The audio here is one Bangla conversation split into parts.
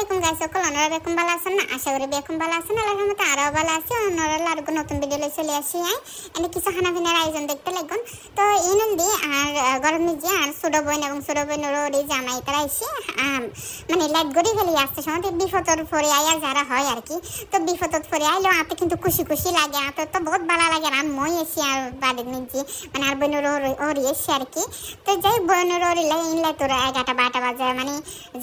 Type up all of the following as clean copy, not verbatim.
আলাইকুম গাইস, সকল আপনারা বেকুম ভালো আছেন না? আশা করি বেকুম ভালো আছেন। আল্লাহর রহমতে আরো ভালো আছি। আপনারা আর নতুন ভিডিও লই চলে আসি। এনে কিছু খানা পিনার আয়োজন দেখতে লাগুন। তো ইনল দি আর গরম নিজে আর ছোট বোন এবং ছোট বোনের ওরে জামাই তারা এসে মানে লাইট গড়ি ফেলে আসতে সময় বিপদর পরে আয়া যারা হয় আর কি। তো বিপদর পরে আইলো আতে কিন্তু খুশি খুশি লাগে, আতে তো বহুত ভালো লাগে। আর মই এসে আর বাড়ির নিজে মানে আর বোনের ওরে এসে আর কি। তো যাই বোনের ওরে ইনলে তোর 11টা 12টা বাজে মানে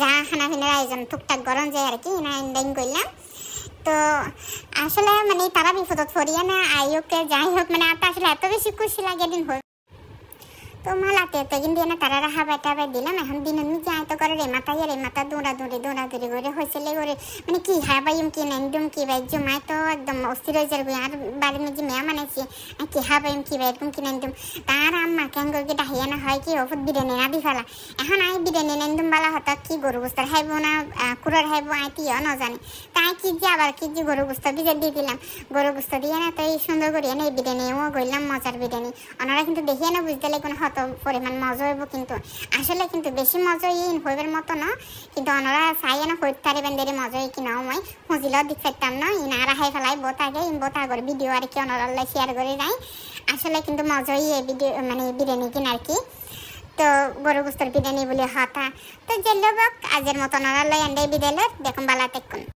যা খানা পিনার আয়োজন টুকটাক গরম যায় আর কি। ইনাইন করলাম। তো আসলে মানে তারা বিপদত পড়িয়ে না আয়োকে যাই হোক মানে আসলে এত বেশি খুশি লাগে দিন হয়। তো মালাতে কিন্তু এনে তারা রাহা বেটা দিলাম। এখন দিনের নিজে আয়তো করে রে মাথা দৌড়াদৌড়ি করে হয়েছিল করে মানে কি হাবাইম কি নেন্ডুম কি ভাই জমাই তো একদম অস্থির হয়ে যাবে। আর বাড়ির মধ্যে মেয়া মানাইছি কি হাবাইম কি ভাই এরকম কি নেন্ডুম তার আম্মা কেন করে ডাহিয়া না হয় কি ওপর বিরিয়ানি না দি ফেলা। এখন আই বিরিয়ানি নেন্ডুম বালা হতা কি গরু গোস্তার হাইবো না কুড়ার হাইবো আইতিও ন জানি। তাই কি যে আবার কি যে গরু গোস্ত বিজে দিয়ে দিলাম। গরু গোস্ত দিয়ে না তো এই সুন্দর করে এনে এই বিরিয়ানিও গইলাম, মজার বিরিয়ানি। ওনারা কিন্তু দেখিয়ে না বুঝতে লাগে কত পরিমাণ মজা হইব, কিন্তু আসলে কিন্তু বেশি মজা হইবার মতো না। কিন্তু ওনারা চাই না হইতে পারিবেন দেরি মজা কি না মই মজিলাও দিক পাইতাম না। ইনারা হাই ফেলাই বোত আগে বোত আগর ভিডিও আর কি ওনারা শেয়ার করে যাই। আসলে কিন্তু মজাই এই ভিডিও মানে বিরিয়ানি কিনা আর কি। তো গরু গোস্তের বিরিয়ানি বলে হতা। তো জেল আজের মতো ওনারা লই এন্ডাই বিদেলের দেখুন বালা তেকুন।